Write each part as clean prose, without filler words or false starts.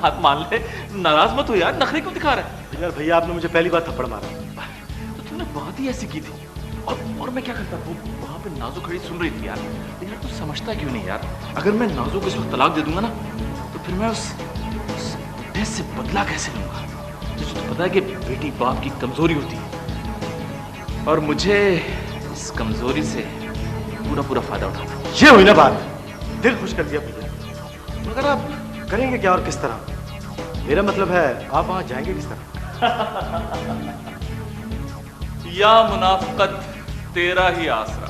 बात मान ले, नाराज मत हो यार, नखरे क्यों दिखा रहा है? यार भैया आपने मुझे पहली बार थप्पड़ मारा। तो तूने बात ही ऐसी की थी, और मैं क्या करता? वो वहां पे नाजो खड़ी सुन रही थी यार। यार तू समझता क्यों नहीं यार? अगर मैं नाजो को इस वक्त तलाक दे दूंगा ना, तो फिर मैं उस बुढ़े से बदला कैसे लूंगा? तुझे तो पता है कि बेटी बाप की कमजोरी होती है, और मुझे इस कमजोरी से पूरा फायदा उठाना। ये हुई ना बात, दिल खुश कर दिया भैया। मगर आप करेंगे क्या और किस तरह? मेरा मतलब है आप वहां जाएंगे किस तरह? या मुनाफिकत तेरा ही आसरा,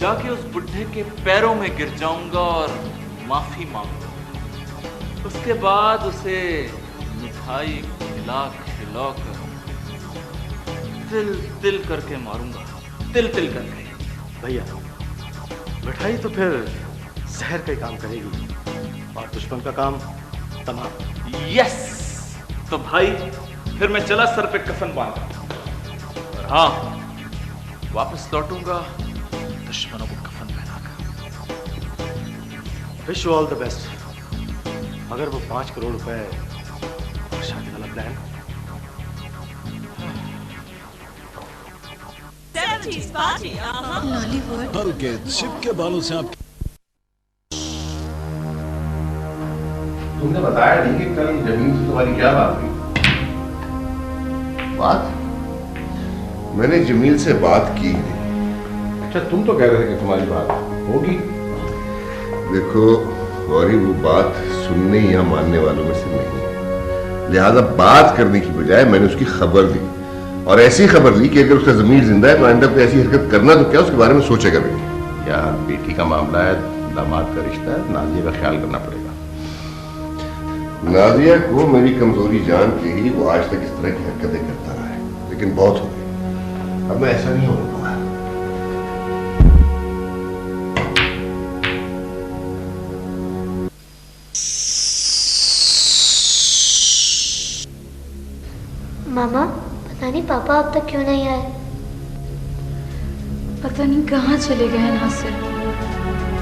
जाके उस बुढ़े के पैरों में गिर जाऊंगा और माफी मांगूंगा। उसके बाद उसे मिठाई खिला कर तिल तिल करके मारूंगा, तिल तिल करके। भैया मिठाई तो फिर जहर का ही काम करेगी, और दुश्मन का काम तमाम। यस, तो भाई फिर मैं चला सर पे कफन बांध, और हाँ, वापस लौटूंगा दुश्मनों को कफन पहनाकर। Wish you all the best. मगर वो 5 करोड़ रुपए और शादी वाला प्लान? हर के छिप के बालों से आप तुमने बताया नहीं कि कल जमीन से तुम्हारी क्या बात हुई? बात? मैंने जमील से बात की नहीं। अच्छा, तुम तो कह रहे थे कि तुम्हारी बात होगी। देखो गौरी, वो बात सुनने या मानने वालों में से नहीं है, लिहाजा बात करने की बजाय मैंने उसकी खबर दी, और ऐसी खबर दी कि अगर उसका जमीर जिंदा है तो आइंदा पे ऐसी हरकत करना तो क्या, उसके बारे में सोचेगा भी। यार बेटी का मामला है, दामाद का रिश्ता है, नाजिया का ख्याल करना पड़ेगा। नाजिया को मेरी कमजोरी जान के ही वो आज तक इस तरह की हरकतें करता रहा है, लेकिन बहुत हो गई, अब मैं ऐसा नहीं होने दूंगा। मामा, पता नहीं पापा अब तक क्यों नहीं आए। पता नहीं कहाँ चले गए नासिर।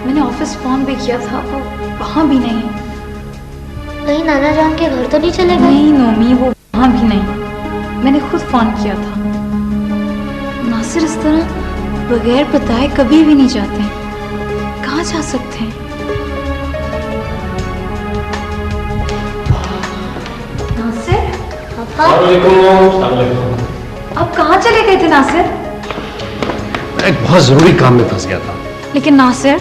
मैंने ऑफिस फोन भी किया था, वो वहाँ भी नहीं। कहीं नाना जान के घर तो नहीं चले गए? नहीं नोमी, वो वहाँ भी नहीं। मैंने खुद फोन किया था। नासिर इस तरह बगैर बताए कभी भी नहीं जाते। कहाँ जा सकते हैं? नासिर? पापा? आप कहाँ चले गए थे नासिर? मैं एक बहुत जरूरी काम में फंस गया था। लेकिन नासिर,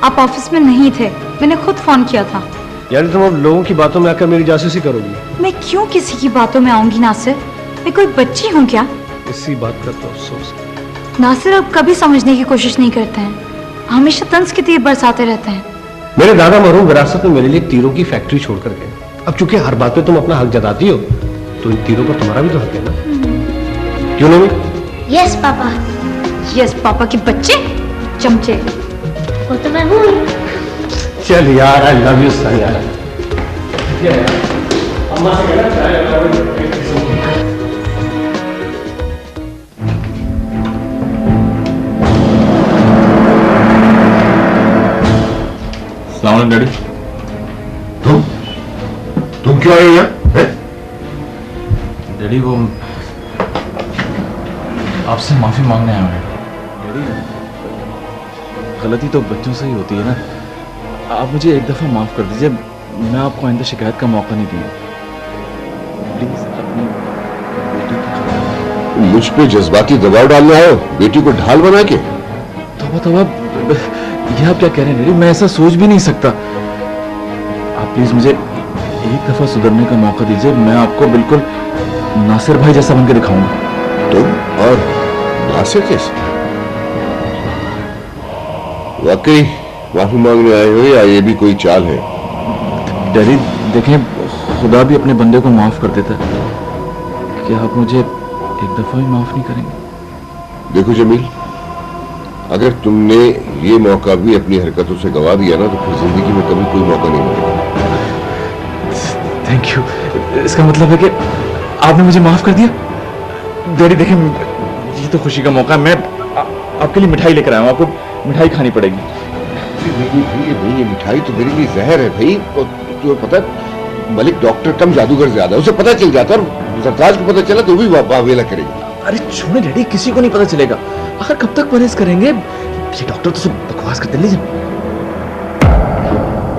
आप ऑफिस में नहीं थे, मैंने खुद फोन किया था। यानी तुम अब लोगों की बातों में आकर मेरी जासूसी करोगी? मैं क्यों किसी की बातों में आऊंगी नासिर? मैं कोई बच्ची हूँ क्या? इसी बात का तो अफसोस है। नासिर अब कभी समझने की कोशिश नहीं करते हैं, हमेशा तंज के तीर बरसाते रहते हैं। मेरे दादा मरहूम विरासत में मेरे लिए तीरों की फैक्ट्री छोड़कर गए। अब चूंकि हर बात पे तुम अपना हक जताती हो, तो इन तीरों पर तुम्हारा भी तो हक है ना? क्यों नहीं? Yes papa. यस पापा के बच्चे, चमचे। वो तो मैं हूँ। चल यार, आई लव यू सन यार। अम्मा से कहना चाहे डैडी। तुम क्यों आए यहाँ? डैडी वो आपसे माफी मांगने आया हूँ। डैडी, गलती तो बच्चों से ही होती है ना। आप मुझे एक दफा माफ कर दीजिए, मैं आपको आइंदा शिकायत का मौका नहीं दूंगा। प्लीज अपनी बेटी की। मुझ पे जज्बाती दबाव डालने आए हो, बेटी को ढाल बना के? तौबा, ये आप क्या कह रहे हैं डैडी? मैं ऐसा सोच भी नहीं सकता। आप प्लीज मुझे एक दफा सुधरने का मौका दीजिए, मैं आपको बिल्कुल नासिर भाई जैसा बनकर दिखाऊंगा। तुम और नासिर कैसे? वाकई माफी मांगने आए हो या ये भी कोई चाल है? डैडी देखें, खुदा भी अपने बंदे को माफ कर देता है। क्या आप मुझे एक दफा भी माफ नहीं करेंगे? देखो जमील, अगर तुमने ये मौका भी अपनी हरकतों से गवा दिया ना, तो फिर जिंदगी में कभी कोई मौका नहीं मिलेगा। Thank you. इसका मतलब है कि आपने मुझे माफ कर दिया? डैडी देखें, ये तो खुशी का मौका है। मैं आपके लिए मिठाई लेकर आया हूँ, आपको मिठाई खानी पड़ेगी। नहीं, ये मिठाई तो मेरे लिए जहर है भाई। तुम्हें पता है, मलिक डॉक्टर कम, जादूगर ज्यादा, उसे पता चल जाता, और सरताज को पता चला तो भी वावेला करेगा। अरे छोड़ो डैडी, किसी को नहीं पता चलेगा। आखिर कब तक परहेज करेंगे? ये डॉक्टर तो सब बकवास करते। लीजिए।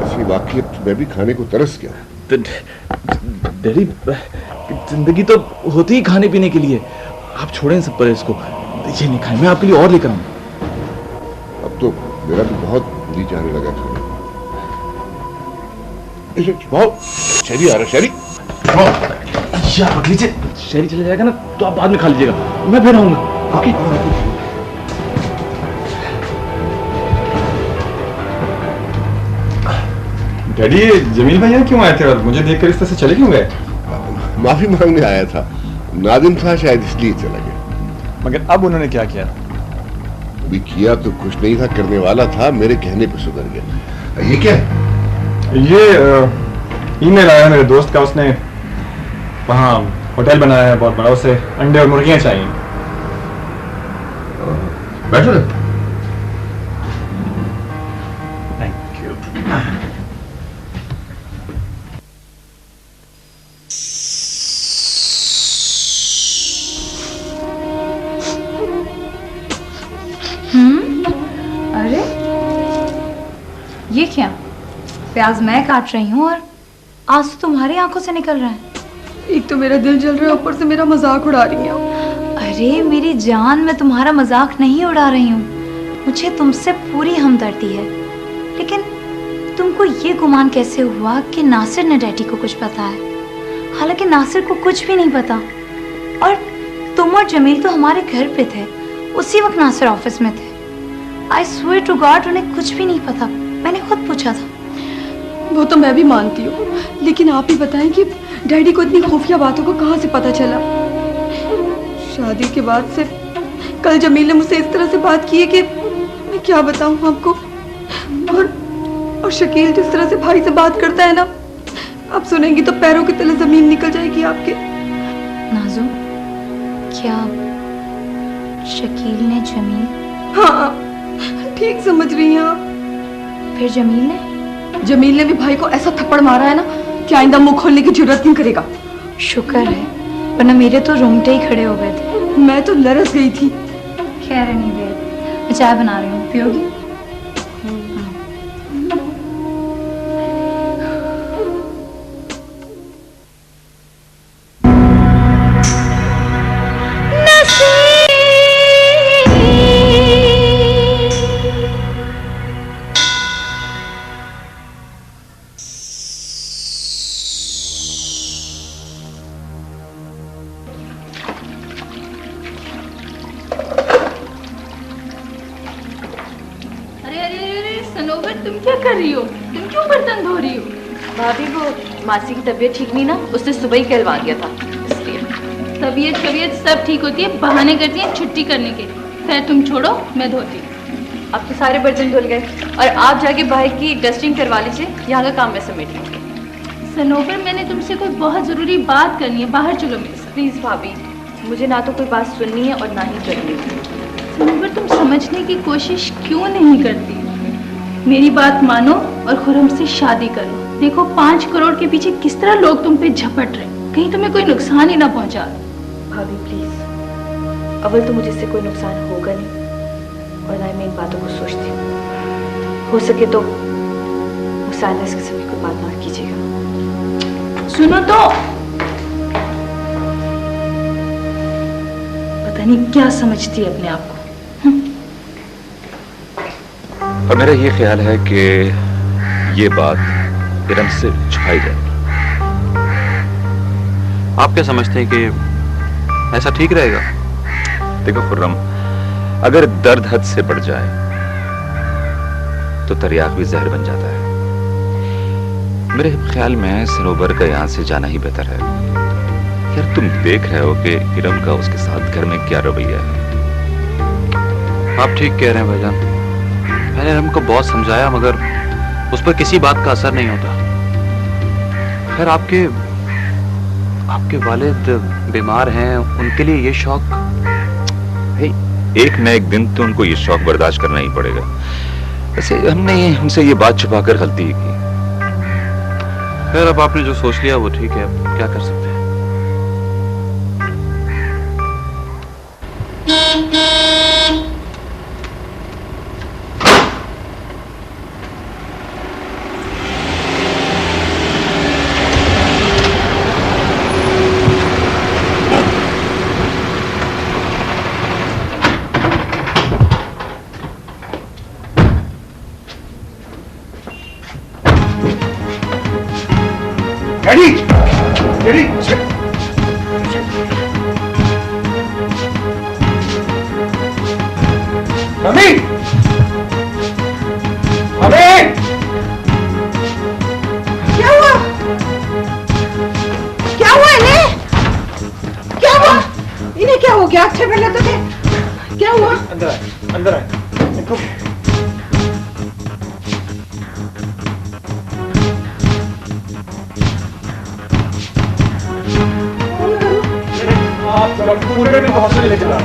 ऐसी वाकई मैं भी खाने को तरस गया। डैडी, जिंदगी तो होती ही खाने पीने के लिए। आप छोड़ें सब परहेज को, ये नहीं खाएं, मैं आपके लिए और लेकर आऊं। अब तो मेरा भी बहुत जी जाने लगा खाने। बहुत शहरी आ रहा, शहरी आप रख लीजिए। शहरी चले जाएगा ना तो आप बाद में खा लीजिएगा, मैं फिर आऊंगा। ओके। डैडी, जमील भैया क्यों आए थे और मुझे देखकर इस तरह से चले क्यों गए? माफी मांगने आया था, नादिम था शायद, इसलिए चला गया। मगर अब उन्होंने क्या किया? अभी किया तो कुछ नहीं था, करने वाला था, मेरे कहने पे सुधर गया। ये क्या है? ये ईमेल आया मेरे दोस्त का, उसने वहाँ होटल बनाया है बहुत बड़ा, उसे अंडे और मुर्गियां चाहिए। बैठो ना। Thank you. अरे ये क्या? प्याज मैं काट रही हूँ और आंसू तुम्हारी आंखों से निकल रहा है। एक तो मेरा दिल जल रहा है, ऊपर से मेरा मजाक उड़ा रही है। अरे मेरी जान, मैं तुम्हारा मजाक नहीं उड़ा रही हूँ, मुझे तुमसे पूरी हमदर्दी है। लेकिन तुमको ये गुमान कैसे हुआ कि नासिर ने डैडी को कुछ पता है? हालांकि नासिर को कुछ भी नहीं पता, और तुम और जमील तो हमारे घर पे थे, उसी वक्त नासिर ऑफिस में थे। आई स्वेयर टू गॉड उन्हें कुछ भी नहीं पता, मैंने खुद पूछा था। वो तो मैं भी मानती हूँ, लेकिन आप ही बताएं कि डैडी को इतनी खुफिया बातों को कहाँ से पता चला? शादी के बाद से कल जमील ने मुझसे इस तरह से बात की है कि मैं क्या बताऊँ आपको। और शकील जिस तरह से भाई से बात करता है ना, आप सुनेंगी तो पैरों की तले जमीन निकल जाएगी आपके। नाज़ो, क्या शकील ने जमील? हाँ, ठीक समझ रही हैं आप। फिर जमील ने भी भाई को ऐसा थप्पड़ मारा है ना कि आइंदा मुंह खोलने की जरूरत नहीं करेगा। शुक्र है, वरना मेरे तो रोंगटे ही खड़े हो गए थे। मैं तो लरस गई थी। खैर नहीं बेब, मैं चाय बना रही हूँ, पियोगी? भाभी, वो मासी की तबीयत ठीक नहीं ना, उसने सुबह ही कहलवा दिया था, इसलिए। तबीयत सब ठीक होती है, बहाने करती है छुट्टी करने के। खैर तुम छोड़ो, मैं धोती हूँ। अब तो सारे बर्तन धुल गए, और आप जाके भाई की डस्टिंग करवा लीजिए, यहाँ का काम मैं समेट लूँगी। सनोवर, मैंने तुमसे कोई बहुत ज़रूरी बात करनी है, बाहर चलो मेरे साथ। प्लीज़ भाभी, मुझे ना तो कोई बात सुननी है और ना ही करनी है। सनोवर, तुम समझने की कोशिश क्यों नहीं करती? मेरी बात मानो और खुरम से शादी करो। देखो 5 करोड़ के पीछे किस तरह लोग तुम पे झपट रहे, कहीं तुम्हें कोई नुकसान ही ना पहुंचा। भाभी प्लीज, अव्वल तो मुझे इससे कोई नुकसान होगा नहीं, और ना मैं इन बातों को सोचती हूँ। हो सके तो मुझसे इस किस्म की कोई बात ना कीजिएगा। सुनो तो, पता नहीं क्या समझती है अपने आप को। और मेरा ये ख्याल है कि ये बात इरम से छुपाई जाए। आप क्या समझते हैं कि ऐसा ठीक रहेगा? देखो खुर्रम, अगर दर्द हद से बढ़ जाए तो तरियाक भी जहर बन जाता है। मेरे ख्याल में सनोबर का यहां से जाना ही बेहतर है। यार तुम देख रहे हो कि इरम का उसके साथ घर में क्या रवैया है। आप ठीक कह रहे हैं भाईजान, मैंने इरम को बहुत समझाया मगर उस पर किसी बात का असर नहीं होता। खैर आपके वालिद बीमार हैं, उनके लिए ये शौक, एक न एक दिन तो उनको ये शौक बर्दाश्त करना ही पड़ेगा। वैसे हमने उनसे ये बात छुपाकर गलती की। खैर अब आपने जो सोच लिया वो ठीक है, अब क्या कर सकते हैं। डैडी डैडी मम्मी मम्मी क्या हुआ? क्या हुआ इन्हें? क्या हुआ? इन्हें क्या हो गया? अच्छे पहले तो थे। क्या हुआ? अंदर आए, अंदर आए। देखो आप पूरे में हॉस्पिटल ले चला।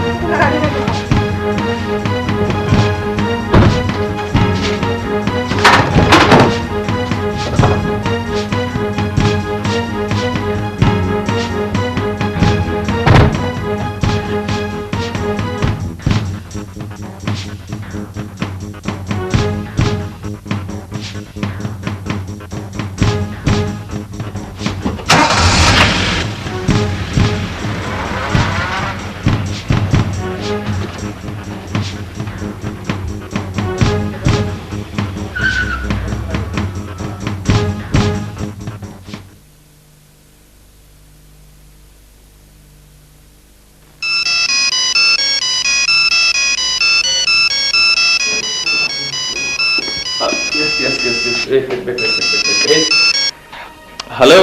हेलो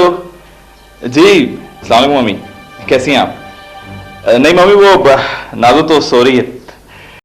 जी, अस्सलाम वालेकुम मम्मी, कैसी हैं आप? नहीं मम्मी, वो नाज़ो तो सो रही है।